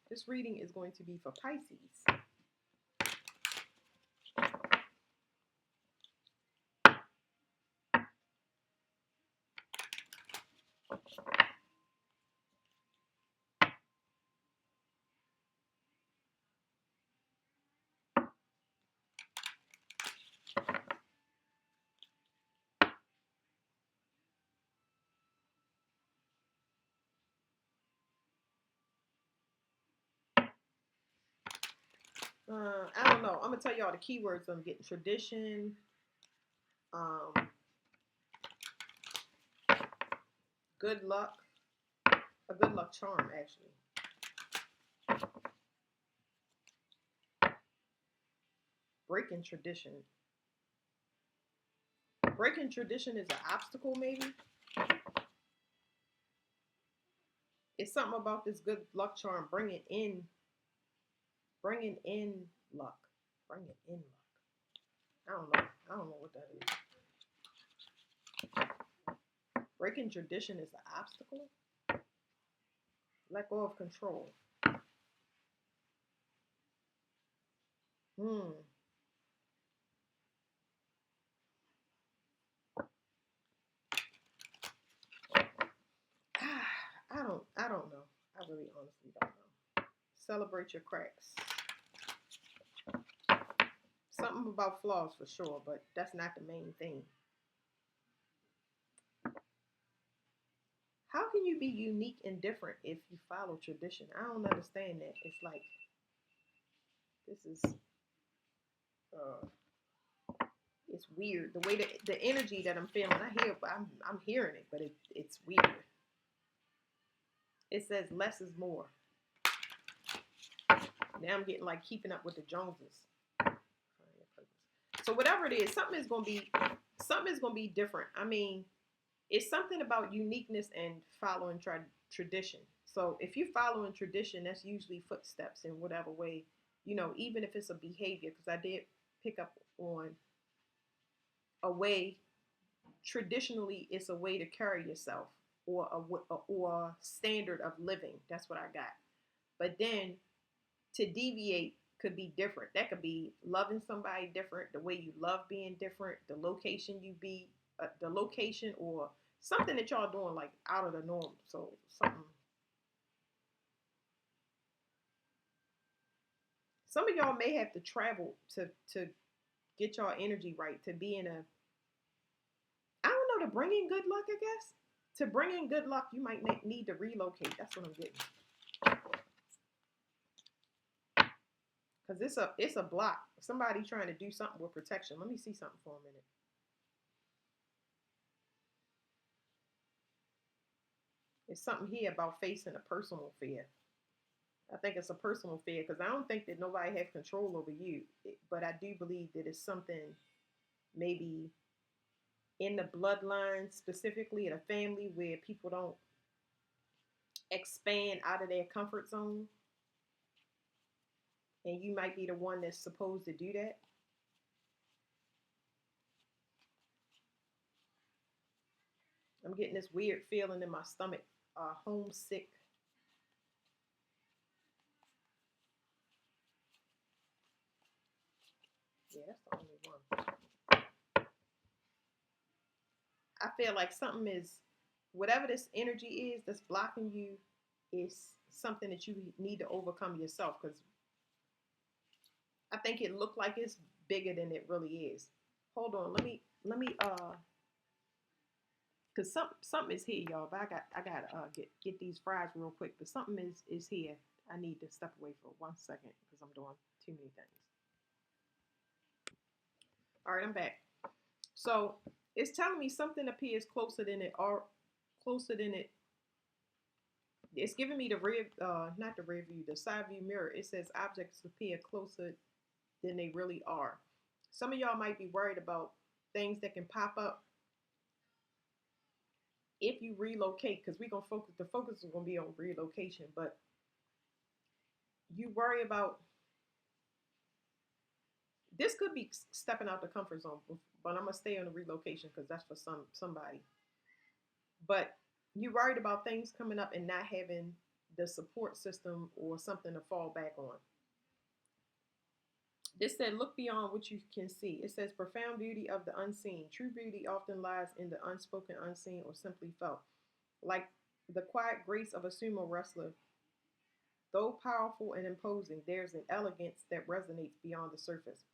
This reading is going to be for Pisces. I don't know. I'm gonna tell y'all the keywords I'm getting: tradition, um, good luck, a good luck charm actually. Breaking tradition. Breaking tradition is an obstacle, maybe. It's something about this good luck charm bringing in luck, bringing in luck. I don't know. I don't know what that is. Breaking tradition is an obstacle. Let go of control. Hmm. I don't know. I really honestly don't know. Celebrate your cracks. Something about flaws for sure, but that's not the main thing. How can you be unique and different if you follow tradition? I don't understand that. It's like this is uh it's weird. The way that the energy that I'm feeling, I'm hearing it, but it's weird. It says less is more. Now I'm getting like keeping up with the Joneses. So whatever it is, something is gonna be different. I mean, it's something about uniqueness and following tradition. So if you're following tradition, that's usually footsteps in whatever way, even if it's a behavior. Because I did pick up on a way. Traditionally, it's a way to carry yourself or a standard of living. That's what I got. But then to deviate could be different. That could be loving somebody different, the way you love being different, the location or something that y'all doing like out of the norm. So something. Some of y'all may have to travel to get y'all energy right. To be in a, I don't know, to bring in good luck. I guess to bring in good luck, you might need to relocate. That's what I'm getting. Because it's a block. Somebody trying to do something with protection. Let me see something for a minute. It's something here about facing a personal fear. I think it's a personal fear because I don't think that nobody has control over you. But I do believe that it's something maybe in the bloodline, specifically in a family where people don't expand out of their comfort zone. And you might be the one that's supposed to do that. I'm getting this weird feeling in my stomach, homesick. Yeah, that's the only one. I feel like something is, whatever this energy is that's blocking you, is something that you need to overcome yourself. Because I think it looked like it's bigger than it really is. Hold on, cause something is here, y'all. But I gotta get these fries real quick. But something is here. I need to step away for 1 second because I'm doing too many things. All right, I'm back. So it's telling me something appears closer than it or closer than it. It's giving me the rear, not the rear view, the side view mirror. It says objects appear closer than they really are. Some of y'all might be worried about things that can pop up if you relocate, because we're gonna focus. The focus is gonna be on relocation, but you worry about this could be stepping out the comfort zone. But I'm gonna stay on the relocation because that's for somebody. But you worried about things coming up and not having the support system or something to fall back on. This said, look beyond what you can see. It says, profound beauty of the unseen. True beauty often lies in the unspoken, unseen, or simply felt. Like the quiet grace of a sumo wrestler, though powerful and imposing, there's an elegance that resonates beyond the surface.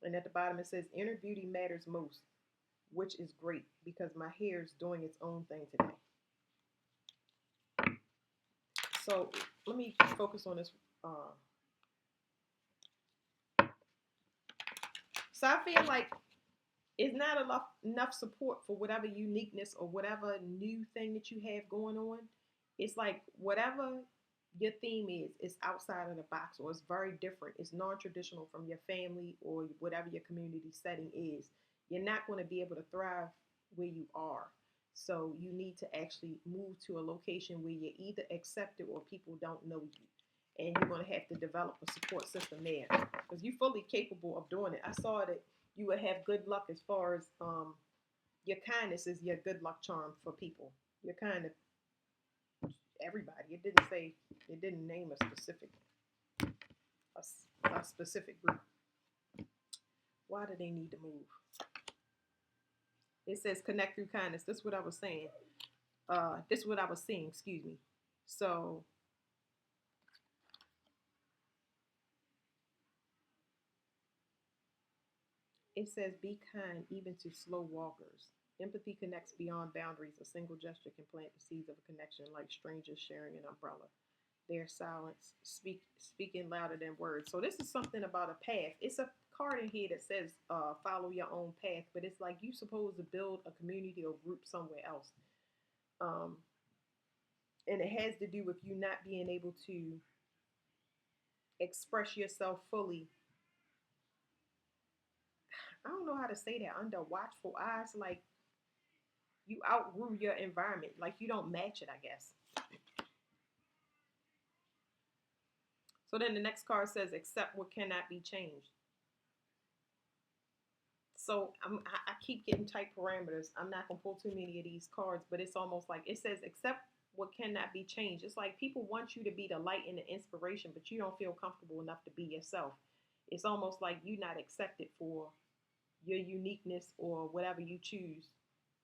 And at the bottom it says, inner beauty matters most, which is great because my hair is doing its own thing today. So let me focus on this. So I feel like it's not enough support for whatever uniqueness or whatever new thing that you have going on. It's like whatever your theme is, it's outside of the box or it's very different. It's non-traditional from your family or whatever your community setting is. You're not going to be able to thrive where you are. So you need to actually move to a location where you're either accepted or people don't know you. And you're going to have to develop a support system there because you're fully capable of doing it. I saw that you would have good luck as far as your kindness is your good luck charm for people. You're kind of everybody. It didn't name a specific group. Why do they need to move? It says connect through kindness. This is what I was saying. This is what I was seeing. Excuse me. So it says be kind even to slow walkers. Empathy connects beyond boundaries. A single gesture can plant the seeds of a connection, like strangers sharing an umbrella. Their silence speaking louder than words. So this is something about a path. It's a card in here that says follow your own path, but it's like you supposed to build a community or group somewhere else. Um, and it has to do with you not being able to express yourself fully. I don't know how to say that, under watchful eyes, like you outgrew your environment, like you don't match it, I guess. So then the next card says accept what cannot be changed. So I keep getting tight parameters. I'm not gonna pull too many of these cards, but it's almost like it says accept what cannot be changed. It's like people want you to be the light and the inspiration, but you don't feel comfortable enough to be yourself. It's almost like you're not accepted for your uniqueness or whatever you choose.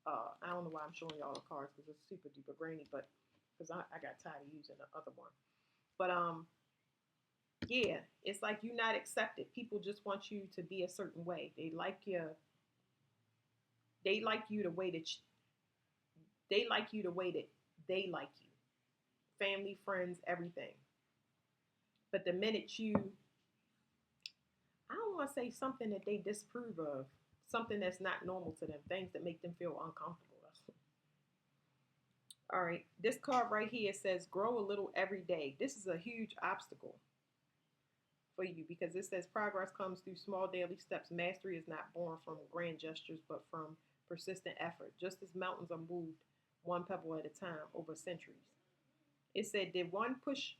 I don't know why I'm showing y'all the cards because it's super duper grainy, but because I got tired of using the other one. But yeah, it's like you're not accepted. People just want you to be a certain way. They like you the way that they like you the way that they like you. Family, friends, everything. But the minute I don't want to say something that they disapprove of, something that's not normal to them, things that make them feel uncomfortable. All right, this card right here says grow a little every day. This is a huge obstacle for you because it says progress comes through small daily steps. Mastery is not born from grand gestures, but from persistent effort. Just as mountains are moved one pebble at a time over centuries. It said, did one push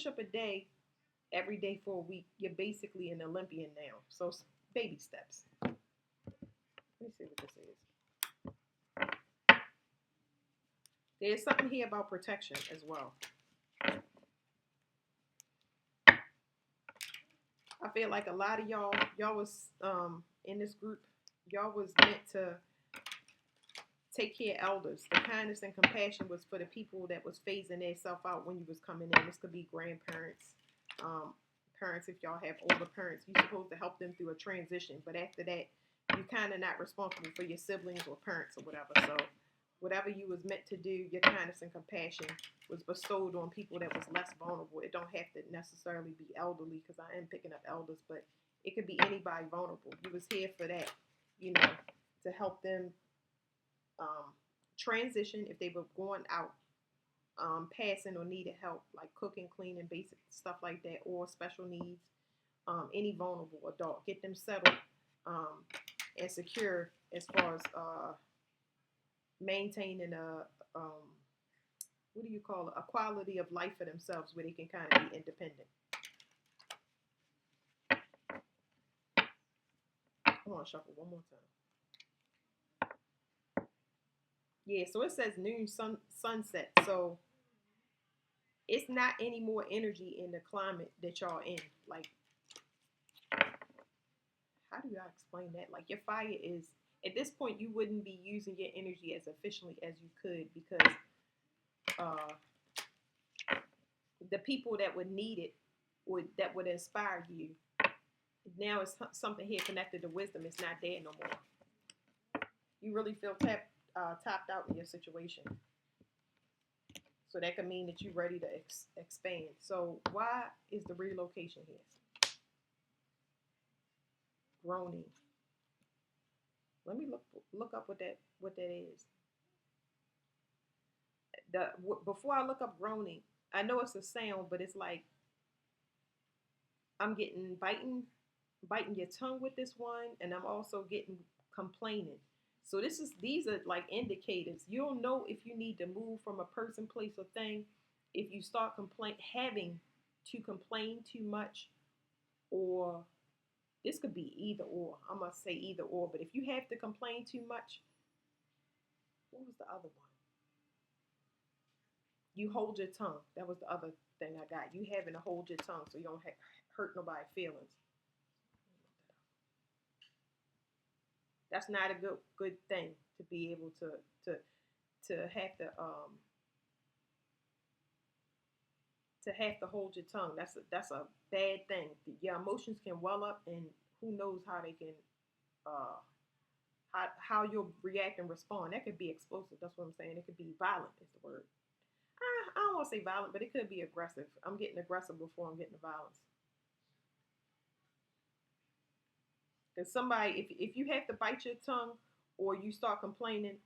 up a day every day for a week? You're basically an Olympian now. So baby steps. Let me see what this is. There's something here about protection as well. I feel like a lot of y'all was in this group, y'all was meant to take care of elders. The kindness and compassion was for the people that was phasing their self out when you was coming in. This could be grandparents, parents if y'all have older parents. You're supposed to help them through a transition. But after that, you're kind of not responsible for your siblings or parents or whatever. So whatever you was meant to do, your kindness and compassion was bestowed on people that was less vulnerable. It don't have to necessarily be elderly because I am picking up elders, but it could be anybody vulnerable. You was here for that, to help them transition if they were going out, passing or needed help, like cooking, cleaning, basic stuff like that, or special needs, any vulnerable adult. Get them settled and secure as far as maintaining what do you call it, a quality of life for themselves where they can kind of be independent. I want to shuffle one more time. Yeah, so it says noon sunset. So it's not any more energy in the climate that y'all in. Like, how do I explain that? Like, your fire is, at this point, you wouldn't be using your energy as efficiently as you could, because uh, the people that would need it, that would inspire you, now it's something here connected to wisdom. It's not there no more. You really feel topped out in your situation. So that could mean that you're ready to expand. So why is the relocation here? Groaning. Let me look up what that is. Before I look up groaning, I know it's a sound, but it's like I'm getting biting your tongue with this one, and I'm also getting complaining. So these are like indicators. You'll know if you need to move from a person, place, or thing if you start having to complain too much, or this could be either or. I'm gonna say either or, but if you have to complain too much, what was the other one? You hold your tongue. That was the other thing I got. You having to hold your tongue so you don't hurt nobody's feelings. That's not a good thing to be able to have to hold your tongue. That's a bad thing. Your emotions can well up, and who knows how they can uh how you'll react and respond. That could be explosive. That's what I'm saying. It could be violent is the word. I don't want to say violent, but it could be aggressive. I'm getting aggressive before I'm getting the violence. Because somebody, if you have to bite your tongue or you start complaining,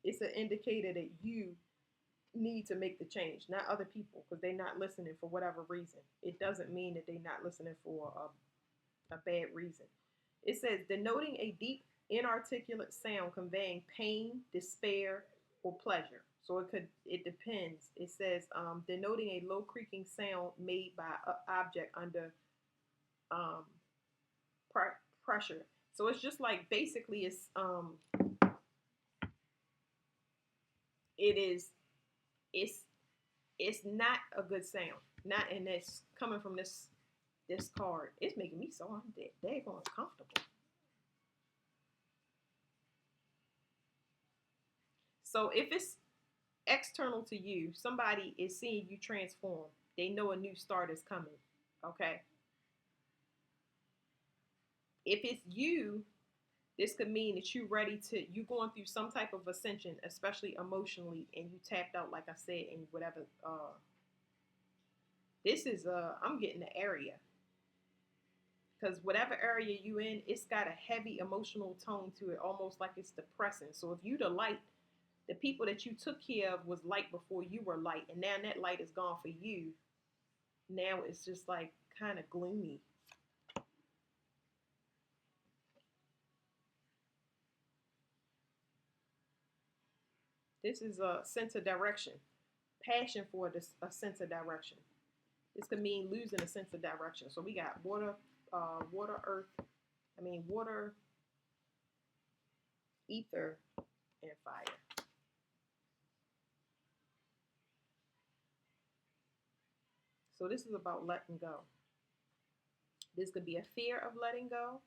it's an indicator that you need to make the change, not other people, because they're not listening for whatever reason. It doesn't mean that they're not listening for a bad reason. It says denoting a deep, inarticulate sound conveying pain, despair, or pleasure. So it depends. It says denoting a low creaking sound made by an object under um, pressure. So it's just like basically it is it's it's not a good sound. Not and it's coming from this card. It's making me so daggone uncomfortable. So if it's external to you, somebody is seeing you transform. They know a new start is coming. Okay. If it's you, this could mean that you going through some type of ascension, especially emotionally, and you tapped out, like I said, in whatever. This is I'm getting the area, because whatever area you in, it's got a heavy emotional tone to it, almost like it's depressing. So if you the light, the people that you took care of was light before you were light, and now that light is gone for you. Now it's just like kind of gloomy. This is a sense of direction, passion for a sense of direction. This could mean losing a sense of direction. So we got water, water, ether, and fire. So this is about letting go. This could be a fear of letting go,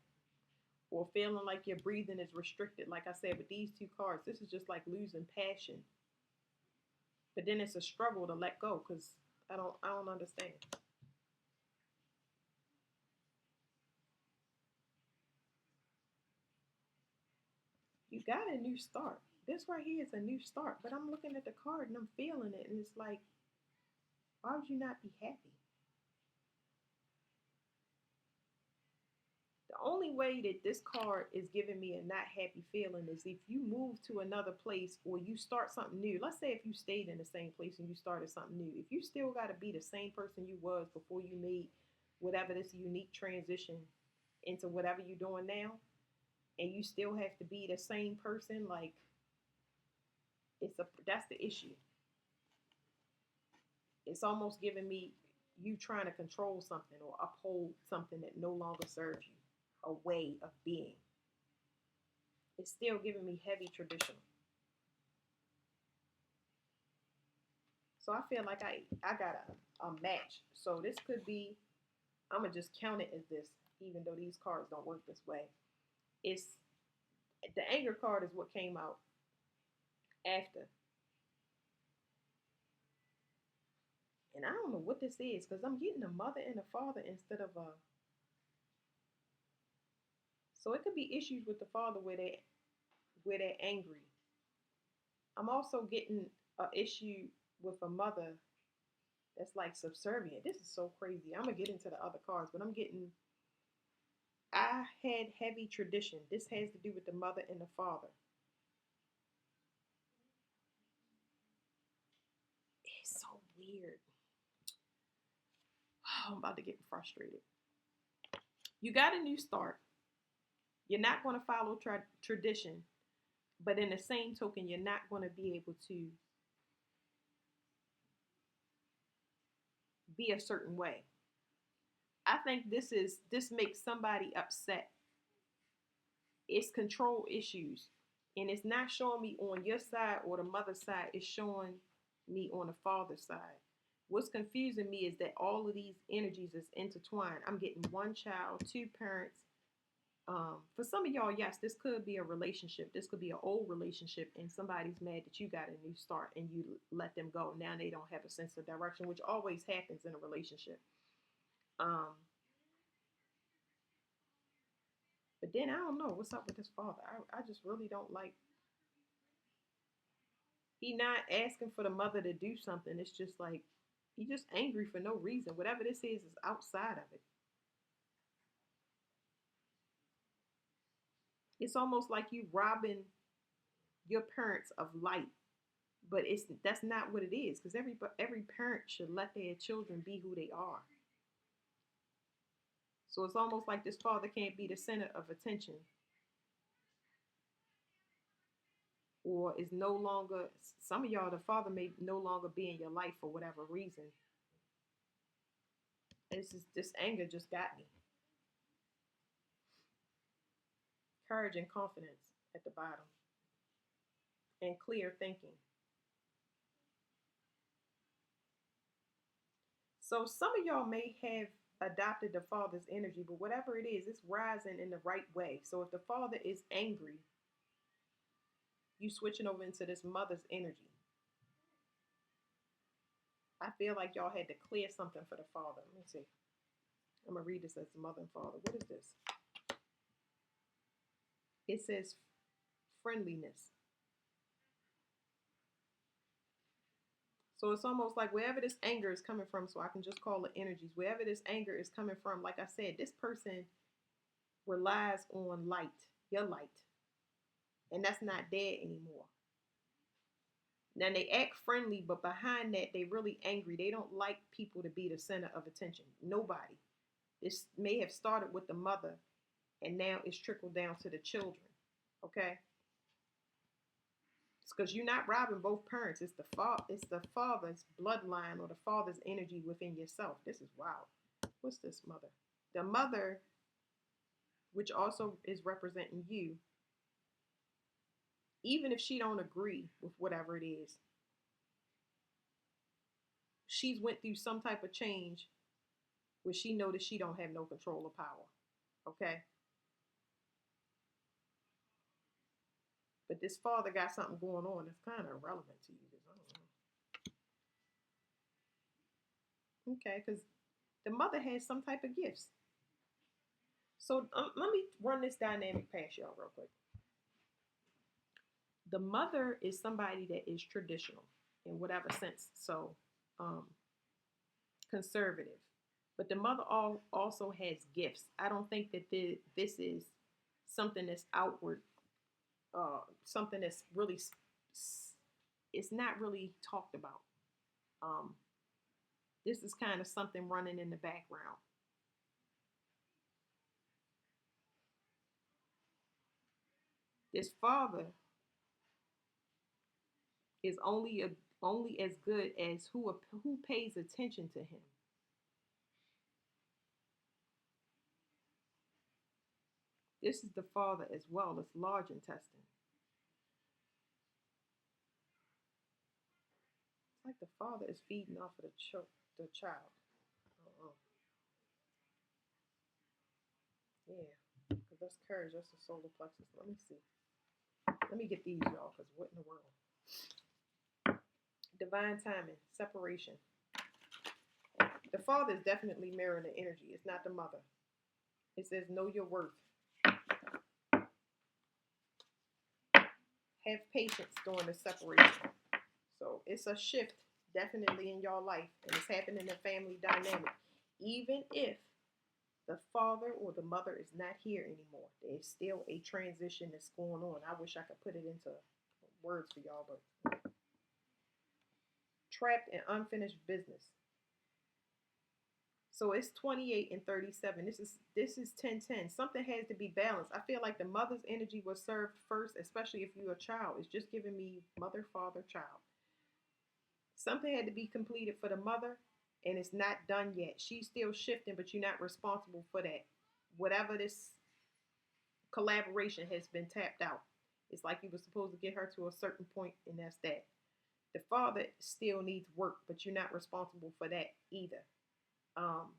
or feeling like your breathing is restricted. Like I said, with these two cards, this is just like losing passion. But then it's a struggle to let go, because I don't understand. You got a new start. This right here is a new start. But I'm looking at the card and I'm feeling it, and it's like, why would you not be happy? The only way that this card is giving me a not happy feeling is if you move to another place or you start something new. Let's say if you stayed in the same place and you started something new. If you still got to be the same person you was before you made whatever this unique transition into whatever you're doing now, and you still have to be the same person, like that's the issue. It's almost giving me you trying to control something or uphold something that no longer serves you, a way of being. It's still giving me heavy traditional. So I feel like I got a match. So this could be, I'm gonna just count it as this, even though these cards don't work this way. It's the anger card is what came out after, and I don't know what this is because I'm getting a mother and a father instead of a. So it could be issues with the father where they're angry. I'm also getting a issue with a mother that's like subservient. This is so crazy. I'm gonna get into the other cards, but I'm getting. I had heavy tradition. This has to do with the mother and the father. It's so weird. I'm about to get frustrated. You got a new start. You're not going to follow tradition, but in the same token, you're not going to be able to be a certain way. I think this makes somebody upset. It's control issues, and it's not showing me on your side or the mother's side. It's showing me on the father's side. What's confusing me is that all of these energies is intertwined. I'm getting one child, two parents. For some of y'all, yes, this could be a relationship. This could be an old relationship, and somebody's mad that you got a new start and you let them go. Now they don't have a sense of direction, which always happens in a relationship. Um, but then I don't know what's up with this father. I just really don't like. He not asking for the mother to do something. It's just like he just angry for no reason. Whatever this is outside of it. It's almost like you robbing your parents of light, but it's that's not what it is because every parent should let their children be who they are. So it's almost like this father can't be the center of attention, or is no longer. Some of y'all, the father may no longer be in your life for whatever reason. This anger just got me. Courage and confidence at the bottom, and clear thinking. So some of y'all may have adopted the father's energy, but whatever it is, it's rising in the right way. So if the father is angry, you switching over into this mother's energy. I feel like y'all had to clear something for the father. Let me see. I'm gonna read this as mother and father. What is this? It says friendliness. So it's almost like wherever this anger is coming from, so I can just call it energies, wherever this anger is coming from, like I said, this person relies on light, your light, and that's not there anymore. Now they act friendly, but behind that, they really angry. They don't like people to be the center of attention. Nobody. This may have started with the mother, and now it's trickled down to the children. Okay, it's because you're not robbing both parents. It's the It's the father's bloodline or the father's energy within yourself. This is wild. What's this mother? The mother, which also is representing you, even if she don't agree with whatever it is, she's went through some type of change where she know that she don't have no control or power. Okay, but this father got something going on that's kind of relevant to you. I don't know. Okay, because the mother has some type of gifts. So let me run this dynamic past y'all real quick. The mother is somebody that is traditional in whatever sense. So um, conservative. But the mother also has gifts. I don't think that this is something that's outward, something that's really, it's not really talked about. Um, this is kind of something running in the background. This father is only as good as who pays attention to him. This is the father as well as large intestine. It's like the father is feeding off of the child. Uh-uh. Yeah, because that's courage. That's the solar plexus. Let me see. Let me get these, y'all, because what in the world? Divine timing, separation. The father is definitely mirroring the energy. It's not the mother. It says, know your worth. Have patience during the separation. So it's a shift definitely in your life, and it's happening in the family dynamic. Even if the father or the mother is not here anymore, there's still a transition that's going on. I wish I could put it into words for y'all, but trapped in unfinished business. So it's 28 and 37. This is 10-10. Something has to be balanced. I feel like the mother's energy was served first, especially if you're a child. It's just giving me mother, father, child. Something had to be completed for the mother, and it's not done yet. She's still shifting, but you're not responsible for that. Whatever this collaboration has been tapped out. It's like you were supposed to get her to a certain point, and that's that. The father still needs work, but you're not responsible for that either. Um,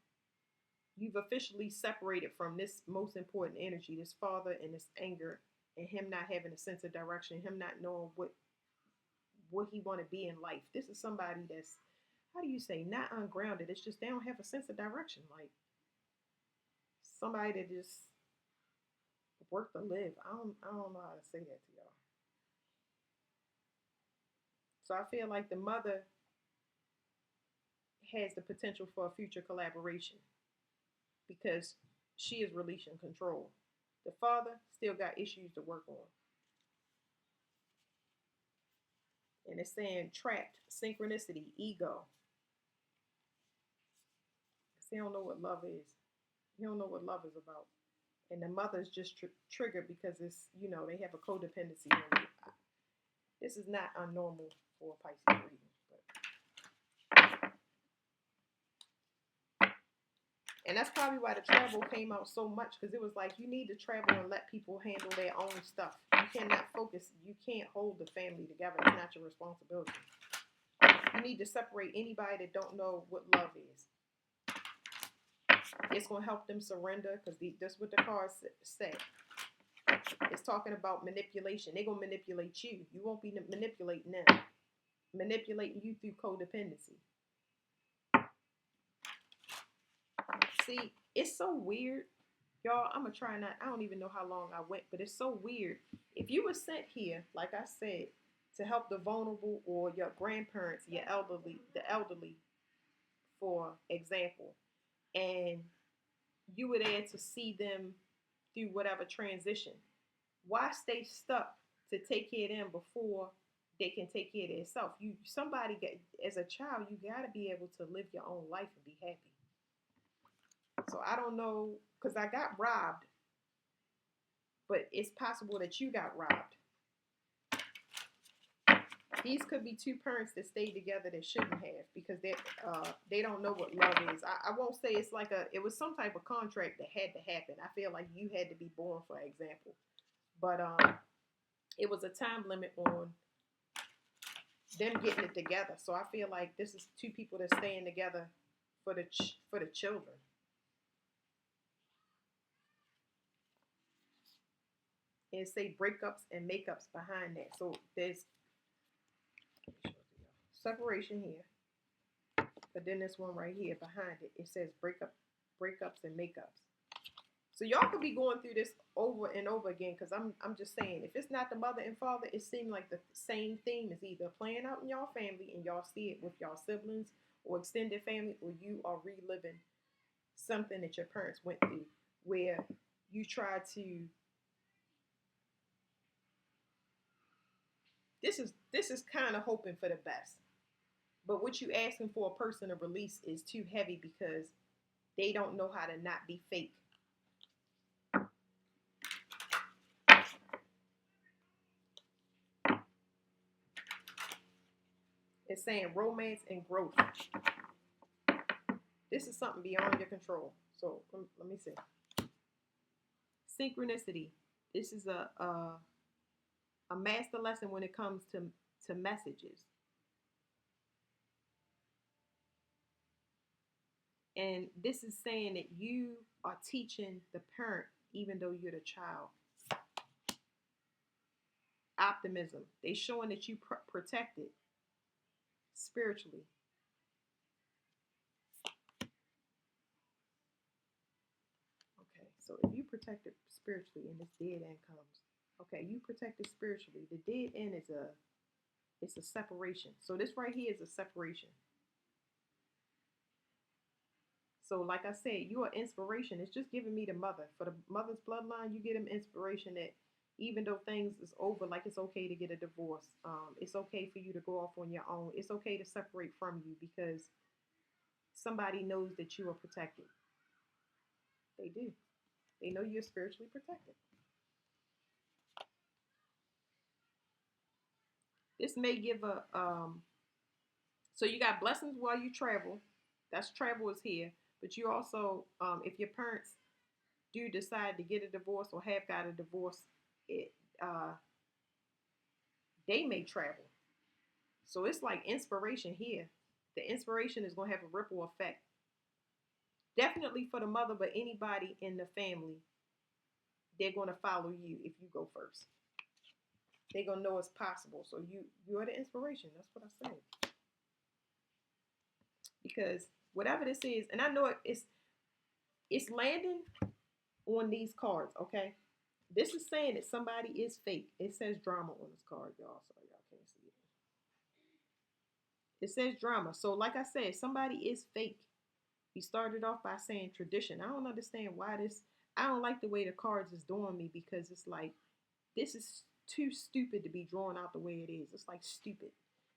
you've officially separated from this most important energy, this father and this anger, and him not having a sense of direction, him not knowing what he want to be in life. This is somebody that's, how do you say, not ungrounded. It's just they don't have a sense of direction. Like somebody that just work to live. I don't know how to say that to y'all. So I feel like the mother has the potential for a future collaboration because she is releasing control. The father still got issues to work on. And it's saying trapped, synchronicity, ego. He don't know what love is. He don't know what love is about. And the mother's just triggered because it's, they have a codependency on you. This is not unnormal for a Pisces reading. And that's probably why the travel came out so much, because it was like you need to travel and let people handle their own stuff. You cannot focus. You can't hold the family together. It's not your responsibility. You need to separate anybody that don't know what love is. It's going to help them surrender, because that's what the cards say. It's talking about manipulation. They're going to manipulate you. You won't be manipulating them. Manipulating you through codependency. See, it's so weird. Y'all, I'm going to try not, I don't even know how long I went, but it's so weird. If you were sent here, like I said, to help the vulnerable or your grandparents, the elderly, for example, and you were there to see them through whatever transition, why stay stuck to take care of them before they can take care of themselves? As a child, you got to be able to live your own life and be happy. So I don't know, because I got robbed, but it's possible that you got robbed. These could be two parents that stayed together that shouldn't have, because they don't know what love is. I won't say it's like it was some type of contract that had to happen. I feel like you had to be born, for example. But it was a time limit on them getting it together. So I feel like this is two people that's staying together for the children. And say breakups and makeups behind that. So there's separation here, but then this one right here behind it, it says breakups and makeups. So y'all could be going through this over and over again, because I'm just saying, if it's not the mother and father, it seems like the same theme is either playing out in y'all family and y'all see it with y'all siblings or extended family, or you are reliving something that your parents went through, where you try to. This is kind of hoping for the best, but what you asking for a person to release is too heavy, because they don't know how to not be fake. It's saying romance and growth. This is something beyond your control. So let me see. Synchronicity. This is a master lesson when it comes to messages. And this is saying that you are teaching the parent, even though you're the child, optimism. They showing that you protected spiritually. Okay, so if you protected spiritually and this dead end comes, okay, you protected spiritually. The dead end is it's a separation. So this right here is a separation. So like I said, you are inspiration. It's just giving me the mother. For the mother's bloodline, you get them inspiration that even though things is over, like it's okay to get a divorce. It's okay for you to go off on your own. It's okay to separate from you because somebody knows that you are protected. They do. They know you're spiritually protected. This may give a so you got blessings while you travel. That's travel is here. But you also, if your parents do decide to get a divorce or have got a divorce, it they may travel. So it's like inspiration here. The inspiration is going to have a ripple effect. Definitely for the mother, but anybody in the family, they're going to follow you if you go first. They're going to know it's possible. So you're the inspiration. That's what I said. Because whatever this is, and I know it's landing on these cards, okay? This is saying that somebody is fake. It says drama on this card, y'all. Sorry, y'all can't see it. It says drama. So, like I said, somebody is fake. We started off by saying tradition. I don't understand why this. I don't like the way the cards is doing me because it's like this is too stupid to be drawn out the way it is. It's like stupid.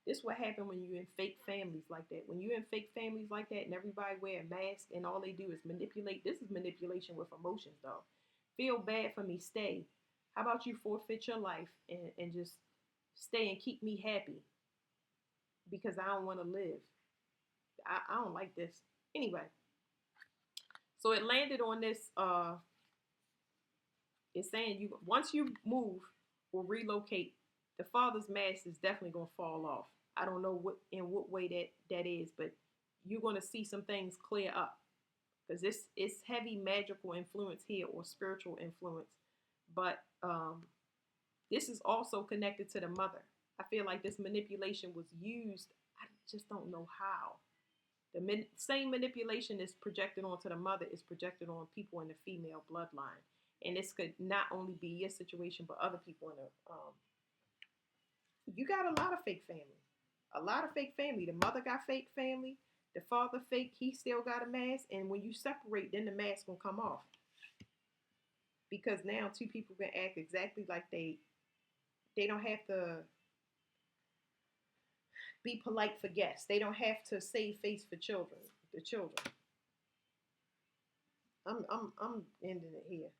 This what happened when you're in fake families like that. When you're in fake families like that and everybody wear a mask and all they do is manipulate. This is manipulation with emotions, though. Feel bad for me, stay. How about you forfeit your life and just stay and keep me happy because I don't want to live. I don't like this. Anyway, so it landed on this it's saying you once you move or relocate, the father's mask is definitely gonna fall off. I don't know what in what way that is, but you're gonna see some things clear up because this is heavy magical influence here or spiritual influence, but this is also connected to the mother. I feel like this manipulation was used. I just don't know how. The same manipulation is projected onto the mother is projected on people in the female bloodline, and this could not only be your situation but other people in the. You got a lot of fake family, a lot of fake family. The mother got fake family. The father fake. He still got a mask, and when you separate, then the mask will come off because now two people can act exactly like they don't have to be polite for guests. They don't have to save face for children. The children. I'm ending it here.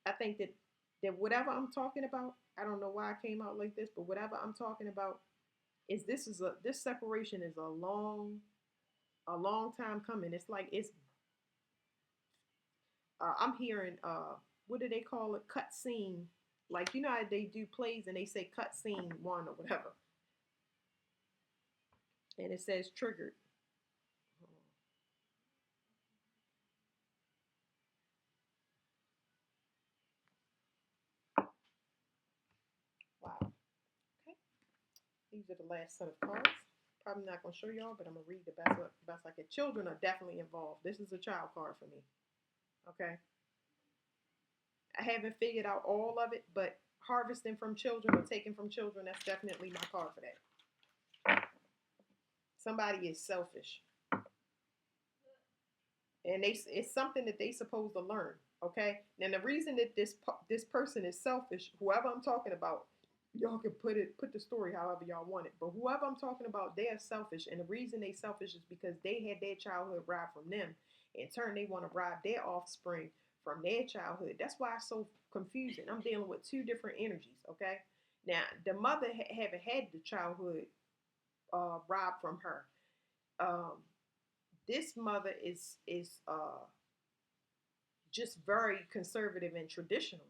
I think that whatever I'm talking about, I don't know why I came out like this, but whatever I'm talking about is this separation is a long time coming. It's like it's I'm hearing what do they call it? Cut scene. Like you know how they do plays and they say cut scene one or whatever. And it says triggered. Wow. Okay. These are the last set of cards. Probably not gonna show y'all, but I'm gonna read the best I can. Children are definitely involved. This is a child card for me. Okay. I haven't figured out all of it, but harvesting from children or taking from children, that's definitely my card for that. Somebody is selfish. And it's something that they supposed to learn. Okay. And the reason that this person is selfish, whoever I'm talking about, y'all can put the story however y'all want it. But whoever I'm talking about, they are selfish, and the reason they selfish is because they had their childhood robbed from them. In turn, they want to rob their offspring from their childhood. That's why it's so confusing. I'm dealing with two different energies. Okay. Now the mother haven't had the childhood robbed from her. Um, this mother is just very conservative and traditional.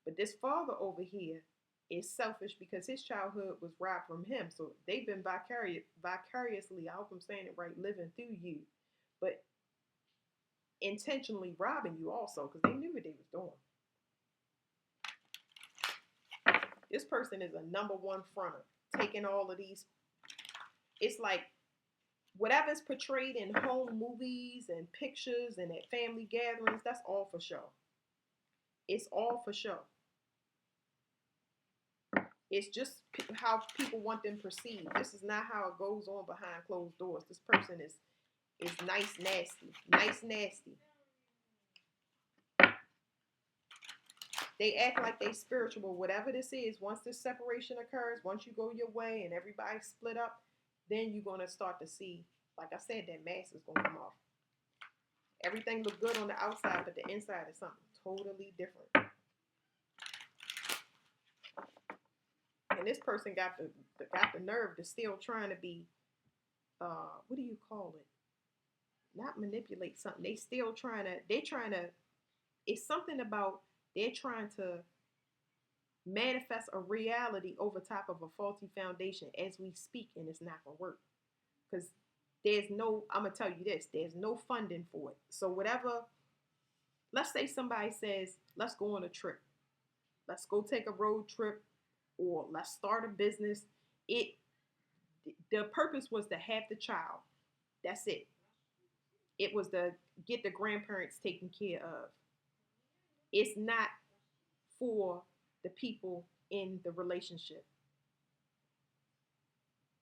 But this father over here, is selfish because his childhood was robbed from him. So they've been vicariously, I hope I'm saying it right, living through you, but intentionally robbing you also because they knew what they was doing. This person is a number one fronter, taking all of these. It's like whatever's portrayed in home movies and pictures and at family gatherings, that's all for show. It's all for show. It's just how people want them perceived. This is not how it goes on behind closed doors. This person is nice nasty. Nice nasty. They act like they spiritual. Whatever this is, once this separation occurs, once you go your way and everybody split up, then you're gonna start to see, like I said, that mask is gonna come off. Everything look good on the outside, but the inside is something totally different. And this person got the nerve to still trying to be, what do you call it? Not manipulate something. They're trying to. It's something about they're trying to manifest a reality over top of a faulty foundation as we speak, and it's not gonna work because there's no. I'm gonna tell you this. There's no funding for it. So whatever. Let's say somebody says, "Let's go on a trip. Let's go take a road trip, or let's start a business." It the purpose was to have the child. That's it. It was to get the grandparents taken care of. It's not for the people in the relationship.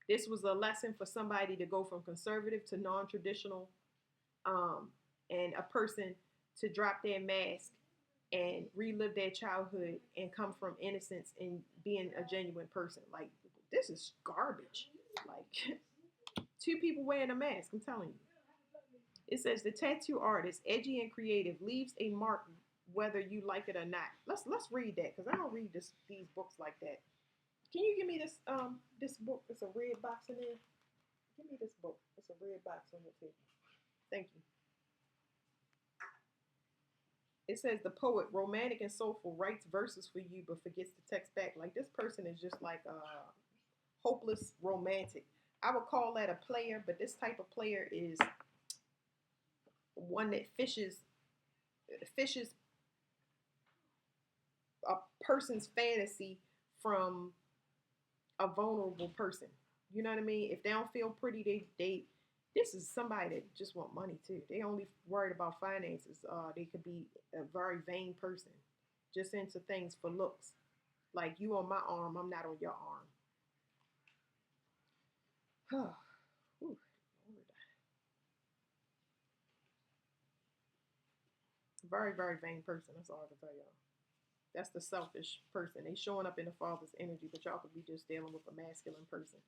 This was a lesson for somebody to go from conservative to non-traditional, um, and a person to drop their mask and relive their childhood and come from innocence and being a genuine person. Like, this is garbage. Like, two people wearing a mask, I'm telling you. It says the tattoo artist, edgy and creative, leaves a mark whether you like it or not. Let's read that because I don't read these books like that. Can you give me this book? It's a red box in there. Give me this book. It's a red box on the table. Thank you. It says the poet, romantic and soulful, writes verses for you but forgets to text back. Like, this person is just like a hopeless romantic. I would call that a player, but this type of player is one that fishes a person's fantasy from a vulnerable person. You know what I mean? If they don't feel pretty, they this is somebody that just want money too. They only worried about finances. They could be a very vain person, just into things for looks. Like, you on my arm, I'm not on your arm. Very, very vain person. That's all I can tell y'all. That's the selfish person. They showing up in the father's energy, but y'all could be just dealing with a masculine person.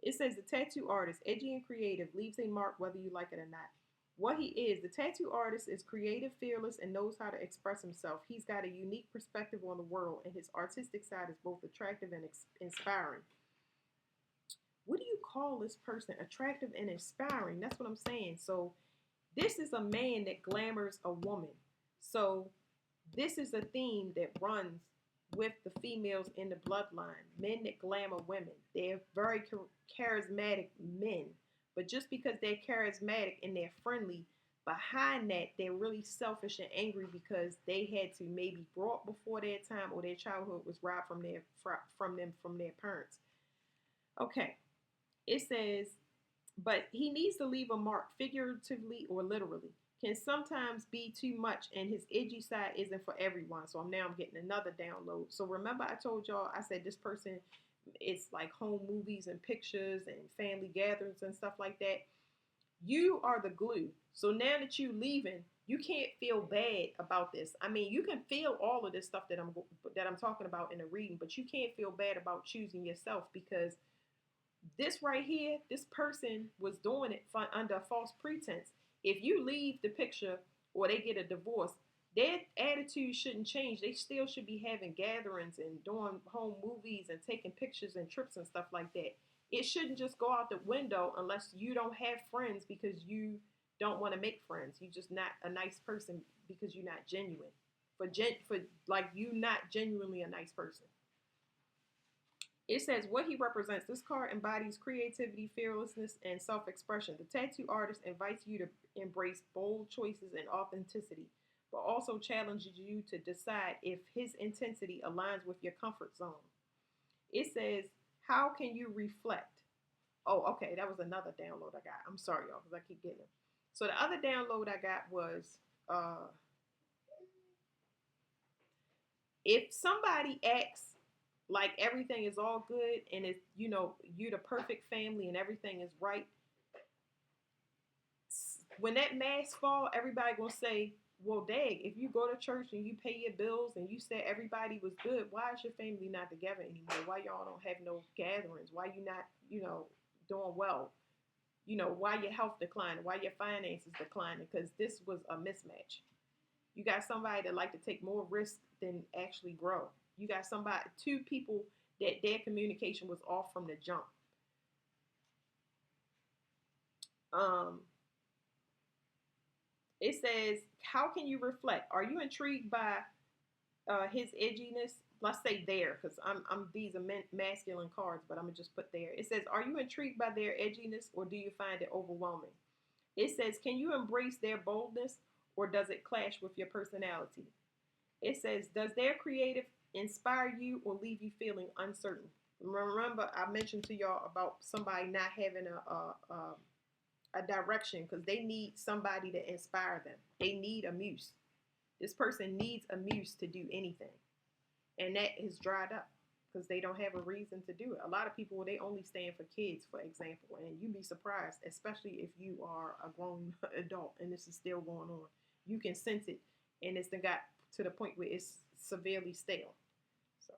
It says the tattoo artist, edgy and creative, leaves a mark whether you like it or not. What he is, the tattoo artist is creative, fearless, and knows how to express himself. He's got a unique perspective on the world, and his artistic side is both attractive and inspiring. What do you call this person? Attractive and inspiring. That's what I'm saying. So this is a man that glamours a woman. So this is a theme that runs with the females in the bloodline. Men that glamour women. They're very charismatic men. But just because they're charismatic and they're friendly, behind that, they're really selfish and angry because they had to maybe grow up before their time or their childhood was robbed from their parents. Okay. It says, but he needs to leave a mark, figuratively or literally. Can sometimes be too much, and his edgy side isn't for everyone. So I'm getting another download. So remember, I told y'all, I said this person, it's like home movies and pictures and family gatherings and stuff like that. You are the glue. So now that you leaving, you can't feel bad about this. I mean, you can feel all of this stuff that I'm talking about in the reading, but you can't feel bad about choosing yourself because this right here, this person was doing it under a false pretense. If you leave the picture or they get a divorce, their attitude shouldn't change. They still should be having gatherings and doing home movies and taking pictures and trips and stuff like that. It shouldn't just go out the window unless you don't have friends because you don't want to make friends. You're just not a nice person because you're not genuine. For like, you not genuinely a nice person. It says what he represents. This card embodies creativity, fearlessness, and self expression. The tattoo artist invites you to embrace bold choices and authenticity, but also challenges you to decide if his intensity aligns with your comfort zone. It says, how can you reflect? Oh, okay, that was another download I got. I'm sorry, y'all, because I keep getting them. So the other download I got was uh, if somebody acts like everything is all good and it's, you're the perfect family and everything is right, when that mask fall, everybody gonna say, well, dag, if you go to church and you pay your bills and you said everybody was good, why is your family not together anymore? Why y'all don't have no gatherings? Why you not, doing well? Why your health declining? Why your finances declining? Because this was a mismatch. You got somebody that like to take more risk than actually grow. You got two people that their communication was off from the jump. Um, it says, how can you reflect? Are you intrigued by his edginess? Let's say there, because these are masculine cards, but I'm gonna just put there. It says, are you intrigued by their edginess, or do you find it overwhelming? It says, can you embrace their boldness, or does it clash with your personality? It says, does their creative inspire you or leave you feeling uncertain? Remember, I mentioned to y'all about somebody not having a direction because they need somebody to inspire them. They need a muse. This person needs a muse to do anything. And that is dried up because they don't have a reason to do it. A lot of people, they only stand for kids, for example, and you'd be surprised, especially if you are a grown adult and this is still going on. You can sense it, and it's got to the point where it's severely stale. So,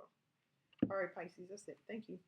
all right, Pisces, that's it. Thank you.